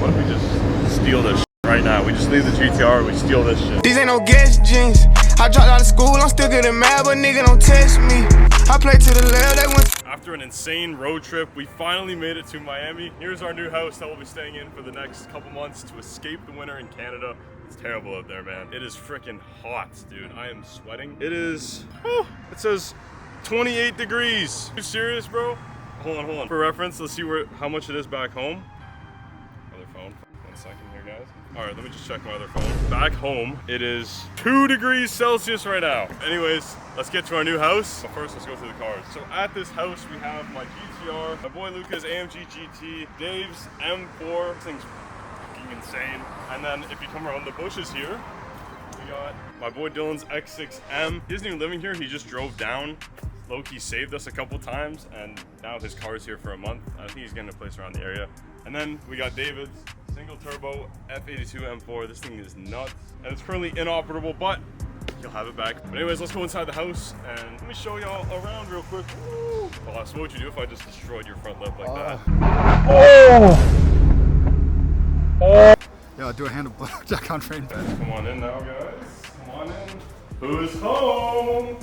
What if we just steal this shit right now? We just leave the GTR, we steal this shit. These ain't no guest jeans. I dropped out of school, I'm still getting mad, but nigga don't test me. I play to the left, they went. After an insane road trip, we finally made it to Miami. Here's our new house that we'll be staying in for the next couple months to escape the winter in Canada. It's terrible out there, man. It is freaking hot, dude. I am sweating. It is, it says 28 degrees. You serious, bro? Hold on. For reference, let's see how much it is back home. Other phone. 1 second here, guys. All right, let me just check my other phone. Back home, it is 2 degrees Celsius right now. Anyways, let's get to our new house. But first, let's go through the cars. So at this house, we have my GTR, my boy Luca's AMG GT, Dave's M4. This thing's fucking insane. And then if you come around the bushes here, we got my boy Dylan's X6M. He isn't even living here. He just drove down. Low-key saved us a couple times, and now his car's here for a month. I think he's getting a place around the area. And then we got David's single turbo F82 M4. This thing is nuts, and it's currently inoperable, but he'll have it back. But anyways, let's go inside the house, and let me show y'all around real quick. Woo! Oh, so what would you do if I just destroyed your front lip like that? Oh! Yeah, do a handle jack on train. Come on in now, guys. Come on in. Who's home?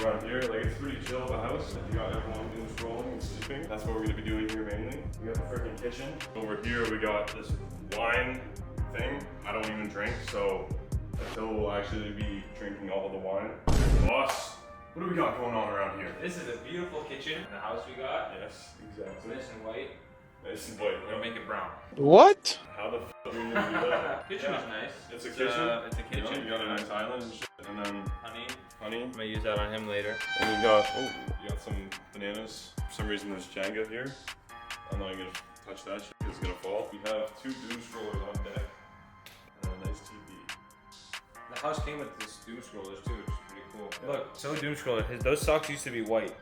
Around here, like, it's pretty chill of a house. You got everyone doom scrolling and sleeping. That's what we're gonna be doing here mainly. We got the freaking kitchen. Over here we got this wine thing. I don't even drink, so until we'll actually be drinking all the wine. Boss, what do we got going on around here? This is a beautiful kitchen. The house we got. Yes, exactly. Nice and white. Nice and white. We're gonna make it brown. What? How the f are we gonna do that? Kitchen is nice. It's a kitchen? It's a kitchen. You got a nice island and shit, and then Honey. honey. I'm gonna use that on him later. And we got, you got some bananas. For some reason there's Jenga here. I'm not gonna touch that shit because it's gonna fall. We have 2 doom scrollers on deck and a nice TV. The house came with this doom scrollers too, which is pretty cool. Yeah. Look, so doom scroller. Those socks used to be white.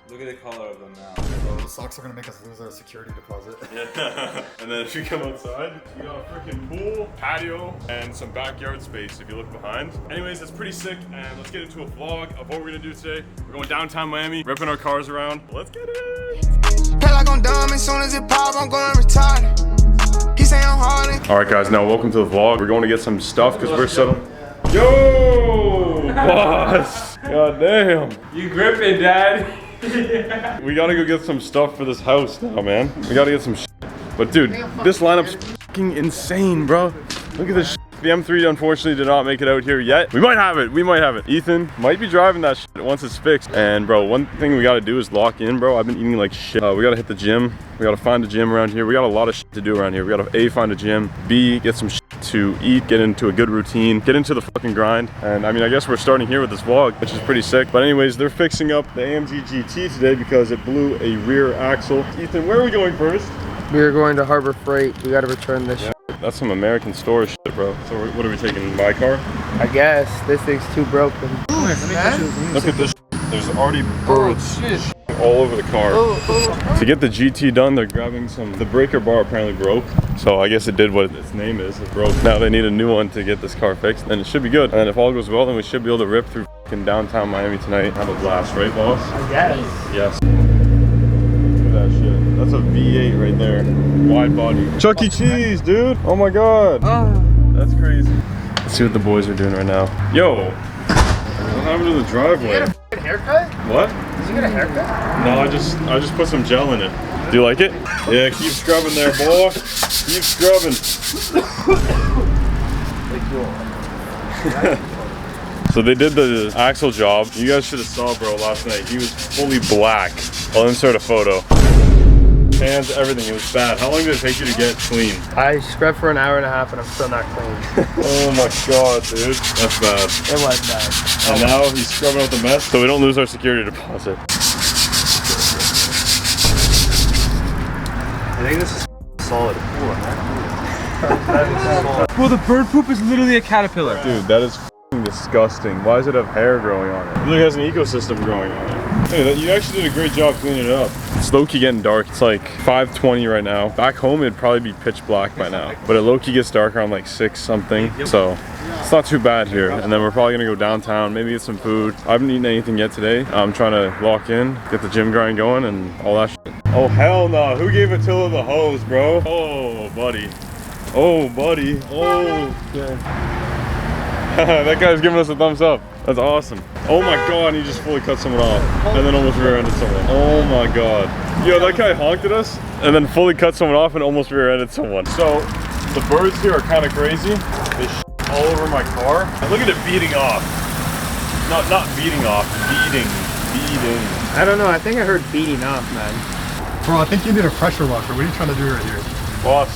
Look at the color of them now. Well, those socks are gonna make us lose our security deposit. Yeah. And then if you come outside, we got a freaking pool, patio, and some backyard space if you look behind. Anyways, that's pretty sick, and let's get into a vlog of what we're gonna do today. We're going downtown Miami, ripping our cars around. Let's get it! Play like I'm dumb, as soon as it pop, I'm going retarded. He say I'm hard. All right, guys, now welcome to the vlog. We're going to get some stuff because we're settled. Yo, boss! God damn. You gripping, Dad. We gotta go get some stuff for this house now, man. We gotta get some shit. But dude, this lineup's fucking insane, bro. Look at this shit. The M3 unfortunately did not make it out here yet. We might have it, Ethan might be driving that shit once it's fixed. And bro, one thing we gotta do is lock in, bro. I've been eating like shit. We gotta hit the gym. We gotta find a gym around here. We got a lot of shit to do around here. We gotta A, find a gym, B, get some shit to eat, get into a good routine, get into the fucking grind. And I mean, I guess we're starting here with this vlog, which is pretty sick. But anyways, they're fixing up the AMG GT today because it blew a rear axle. Ethan, where are we going first? We are going to Harbor Freight. We gotta return this shit. That's some American store shit, bro. So what are we taking? My car? I guess. This thing's too broken. Look at this. There's already birds all over the car. To get the GT done, they're grabbing the breaker bar apparently broke. So I guess it did what its name is. It broke. Now they need a new one to get this car fixed, and it should be good. And if all goes well, then we should be able to rip through fucking downtown Miami tonight. Have a blast, right, boss? I guess. Yes. Look at that shit. That's a V8 right there. Wide body. Chuck E. Cheese, dude. Oh my god. That's crazy. Let's see what the boys are doing right now. Yo. What happened to the driveway? Did you get a haircut? What? Did you get a haircut? No, I just put some gel in it. Do you like it? Yeah, keep scrubbing there, boy. Keep scrubbing. So they did the axle job. You guys should have saw bro last night. He was fully black. I'll insert a photo. Hands, everything. It was bad. How long did it take you to get clean? I scrubbed for an hour and a half and I'm still not clean. Oh my god, dude. That's bad. It was bad. And now he's scrubbing out the mess so we don't lose our security deposit. I think this is solid. Well, the bird poop is literally a caterpillar. Dude, that is f***ing disgusting. Why does it have hair growing on it? It really has an ecosystem growing on it. Hey, you actually did a great job cleaning it up. It's low-key getting dark. It's like 5:20 right now. Back home, it'd probably be pitch black by now. But it low-key gets dark around like 6 something. So it's not too bad here. And then we're probably gonna go downtown, maybe get some food. I haven't eaten anything yet today. I'm trying to lock in, get the gym grind going and all that shit. Oh hell no, who gave Attila the hose, bro? Oh buddy. Oh, buddy. Oh, okay. That guy's giving us a thumbs up. That's awesome. Oh my god, he just fully cut someone off and then almost rear-ended someone. Oh my god. Yo, that guy honked at us and then fully cut someone off and almost rear-ended someone. So, the birds here are kind of crazy. They all over my car. Look at it beating off. Not beating off, beating. I don't know. I think I heard beating off, man. Bro, I think you need a pressure washer. What are you trying to do right here? Boss,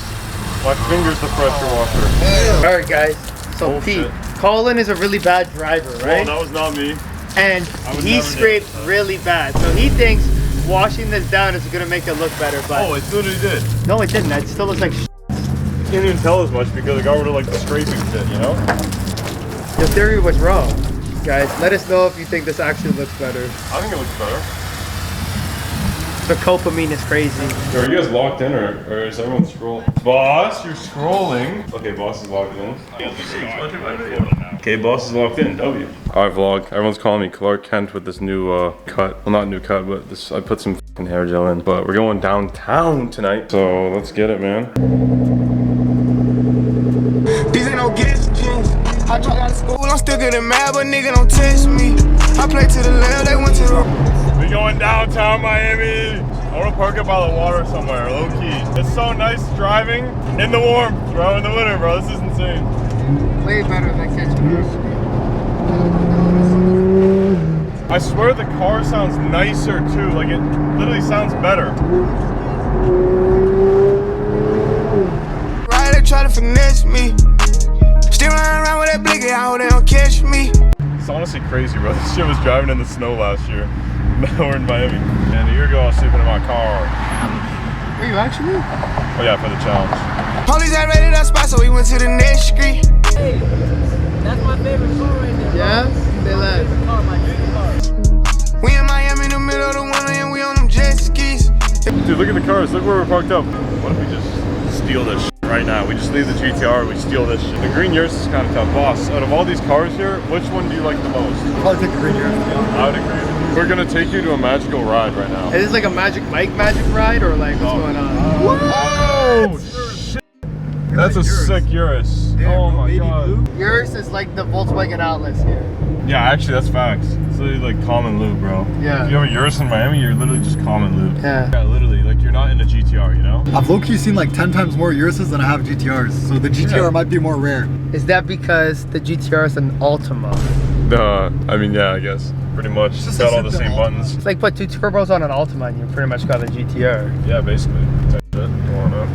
my finger's the pressure washer. All right, guys. So Bullshit. Pete, Colin is a really bad driver, right? Well, that was not me. And would he never scraped really bad. So he thinks washing this down is gonna make it look better, but Oh, it literally did. no, it didn't. It still looks like You can't even tell as much because it got rid of like the scraping shit, you know? Your theory was wrong. Guys, let us know if you think this actually looks better. I think it looks better. The copamine is crazy. Are you guys locked in or is everyone scrolling? Boss, you're scrolling. Okay, boss is locked in. Okay, boss is locked in. W. Alright, vlog. Everyone's calling me Clark Kent with this new cut. Well, not new cut, but this. I put some fucking hair gel in. But we're going downtown tonight. So let's get it, man. These ain't no guess jeans. I dropped out of school, I'm still getting mad, but nigga don't test me. I play to the left, they went to the We going downtown Miami. I want to park up by the water somewhere, low key. It's so nice driving in the warmth, bro, in the winter, bro. This is insane. Way better than catching. I swear the car sounds nicer too. Like it literally sounds better. right, they try to finesse me. Still running around with that blicky, I hope they don't catch me. It's honestly crazy, bro. This shit was driving in the snow last year. Now we're in Miami. And a year ago I was sleeping in my car. Are you actually? Oh yeah, for the challenge. Police had raided that spot, so we went to the next street. Hey, that's my favorite car right there. Yeah? They left. Car, my dream car. We in Miami in the middle of the winter and we on them jet skis. Dude, look at the cars. Look where we're parked up. What if we just steal this shit right now? We just leave the GTR, we steal this shit. The green Urus is kind of tough. Boss, out of all these cars here, which one do you like the most? Probably take the green Urus. I would agree with you. We're gonna take you to a magical ride right now. Is this like a Magic Mike magic ride or like what's going on? Oh, shit. That's a sick Urus. Oh my god. Yours is like the Volkswagen Atlas here. Yeah, actually, that's facts. It's literally like common loot, bro. Yeah. If you have a Urus in Miami, you're literally just common loot. Yeah. Yeah, literally. Like, you're not in a GTR, you know? I've low-key seen like 10 times more Uruses than I have GTRs, so the GTR might be more rare. Is that because the GTR is an Altima? I mean, yeah, I guess. Pretty much. It's just got all like the same simple buttons. It's like put two turbos on an Altima and you pretty much got a GTR. Yeah, basically. Type shit going on.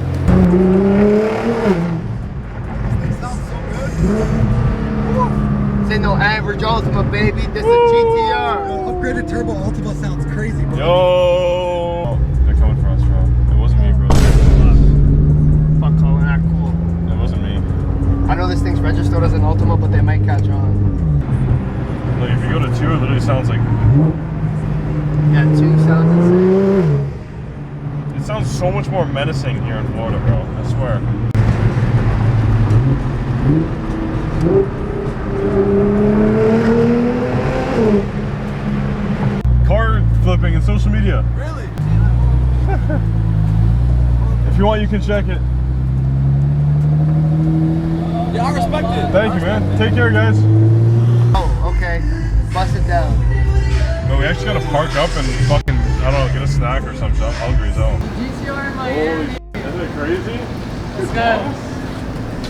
This ain't no average Altima, baby. This is a GTR. Upgraded turbo Altima sounds crazy, bro. Yo! They're coming for us, bro. It wasn't me, bro. Fuck, Colin, act cool. It wasn't me. I know this thing's registered as an Altima, but they might catch on. Like, if you go to 2, it literally sounds like... Yeah, 2 sounds insane. It sounds so much more menacing here in Florida, bro. I swear. Car flipping in social media. Really? If you want, you can check it. Yeah, I respect it. Thank you, man. Take care, guys. Oh, okay. Bust it down. No, we actually gotta park up and fucking, I don't know, get a snack or something. I'm hungry as hell. GTR in Miami. Isn't it crazy? What's good?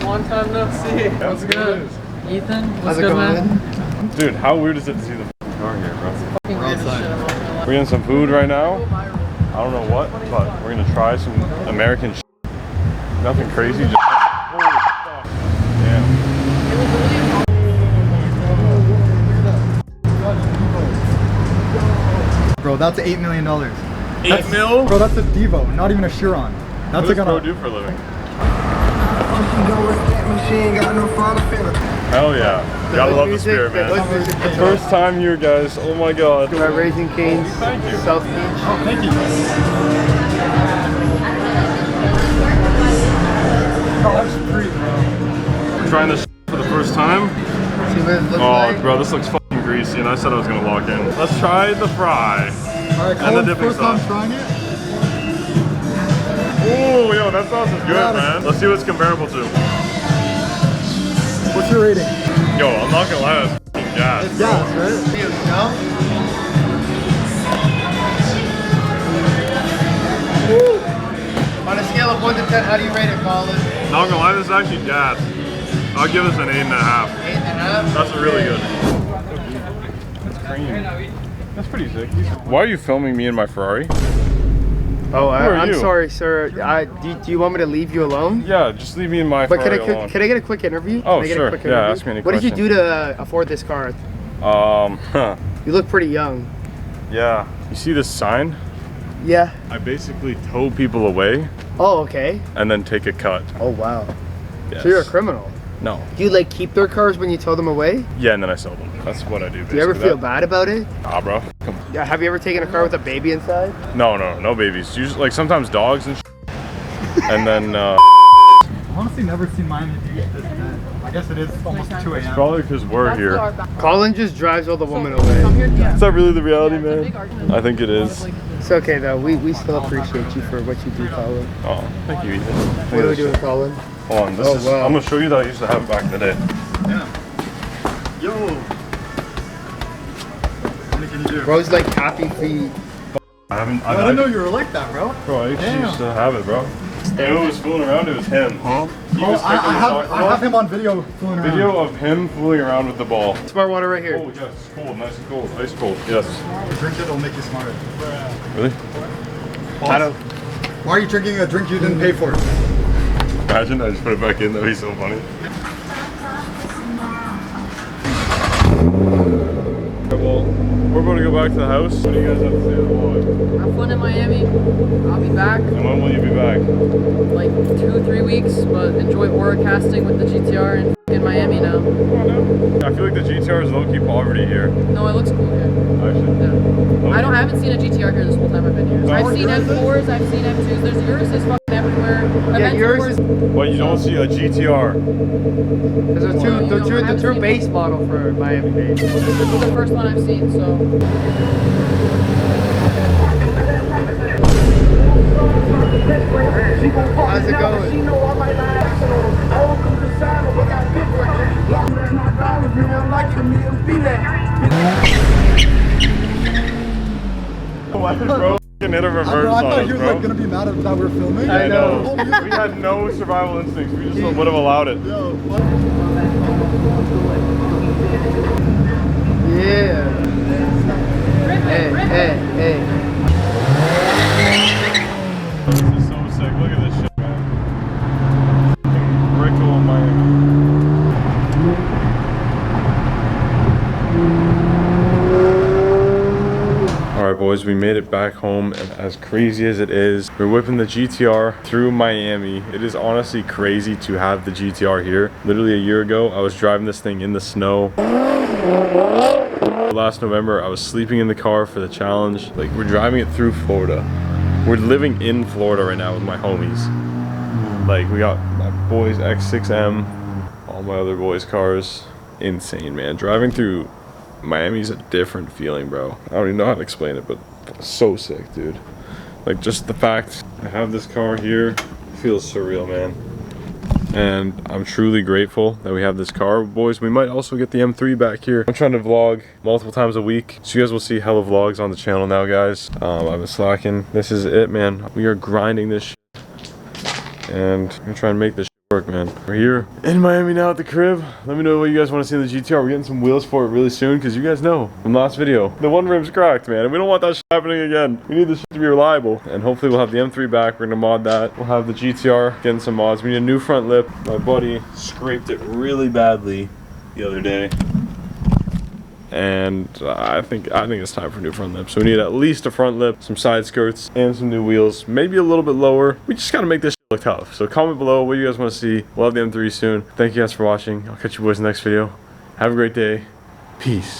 Long time no see. What's good? Ethan, what's good, man? Dude, how weird is it to see the fucking car here, bro? Fucking weird as shit, I'm not gonna lie. We're getting some food right now. I don't know what, but we're gonna try some American shit. Nothing crazy, just holy fuck. Damn. Bro, that's $8 million. 8 mil? Bro, that's a Devo, not even a Chiron. What That's does like bro on do for a living? Hell yeah. Gotta love the spirit, man. First time here, guys. Oh my god. We're at Raising Cane's, Thank you. South Beach. Oh, thank you. Oh, that's free, bro. We're trying this for the first time. See what it looks Oh, like? bro, this looks fucking greasy, and I said I was gonna walk in. Let's try the fry. All right, And the Colin's dipping first time sauce. trying it. Oh, yo, that sauce is good, man. Let's see what it's comparable to. What's your rating? Yo, I'm not gonna lie, that's f***ing gas. It's gas, right? You know? On a scale of 1 to 10, how do you rate it, Colin? Not gonna lie, this is actually gas. I'll give this an 8.5. 8.5? That's really good. That's cream. That's pretty sick. Why are you filming me in my Ferrari? Oh, I'm you? sorry, sir. Do you want me to leave you alone? Yeah, just leave me in my But Ferrari alone. can I get a quick interview? Oh, Can I get a sure. quick Yeah, interview? ask me any What did you question. do to afford this car? You look pretty young. Yeah. You see this sign? Yeah. I basically tow people away Oh, okay. and then take a cut. Oh, wow. Yes. So you're a criminal. No. Do you like keep their cars when you tow them away? Yeah, and then I sell them. That's what I do. Do you ever feel bad about it? Nah, bro. Yeah. Have you ever taken a car with a baby inside? No babies. Usually, like sometimes dogs and and then I've honestly never seen Miami Beach this bad. I guess it is almost 2 a.m. probably because we're here. Colin just drives all the women away. Is that really the reality, man? I think it is. It's okay though. We still appreciate you for what you do, Colin. Oh, thank you, Ethan. What are we doing, Colin? Hold on, this Oh, is. wow. I'm gonna show you that I used to have it back in the day. Yeah. Yo. What can you do? Bro's like happy feet. I haven't. I didn't know you were like that, bro. Bro, I Damn. used to have it, bro. And who was fooling around? It was him. Huh? I have him on video fooling around. Video of him fooling around with the ball. Smart water right here. Oh yes, cold, nice and cold, ice cold. Yes. Drink it, it'll make you smarter. Really? I don't. Why are you drinking a drink you didn't pay for? Imagine I just put it back in. That'd be so funny. Well, we're about to go back to the house. What do you guys have to say to the vlog? Have fun in Miami. I'll be back And when will you be back? like 2-3 weeks, but enjoy aura casting with the GTR in Miami now. I feel like the GTR is low-key poverty here. No, it looks cool here. Actually. Yeah. I haven't seen a GTR here this whole time I've been here. I've seen M4s, I've seen M2s. There's yours is fucking everywhere. Yeah, yours is. But you don't see a GTR. There's the true base model for Miami Beach. This is the first one I've seen, so. How's it going? Why did bro f***ing hit a reverse I on thought us, he was bro? like gonna be mad at that we're filming. I know. We had no survival instincts. We just would have allowed it. Yo, what? Yeah. Hey. This is so sick. Look at this shit, man. Brickle, Miami. Alright boys, we made it back home, and as crazy as it is, we're whipping the GTR through Miami. It is honestly crazy to have the GTR here. Literally a year ago, I was driving this thing in the snow. Last November, I was sleeping in the car for the challenge. Like, we're driving it through Florida. We're living in Florida right now with my homies. Like, we got my boys X6M, all my other boys' cars. Insane, man. Driving through Miami's a different feeling, bro. I don't even know how to explain it, but so sick, dude. Like, just the fact I have this car here feels surreal, man. And I'm truly grateful that we have this car. Boys, we might also get the M3 back here. I'm trying to vlog multiple times a week, so you guys will see hella vlogs on the channel now, guys. I've been slacking. This is it, man. We are grinding this shit, and I'm gonna try and make this work, man. We're here in Miami now at the crib. Let me know what you guys want to see in the GTR. We're getting some wheels for it really soon, because you guys know from last video, the one rim's cracked, man, and we don't want that shit happening again. We need this shit to be reliable, and hopefully we'll have the M3 back. We're gonna mod that. We'll have the GTR getting some mods. We need a new front lip. My buddy scraped it really badly the other day, and I think it's time for a new front lip. So we need at least a front lip, some side skirts, and some new wheels, maybe a little bit lower. We just gotta make this look tough. So comment below what you guys want to see. We'll have the M3 soon. Thank you guys for watching. I'll catch you boys in the next video. Have a great day. Peace.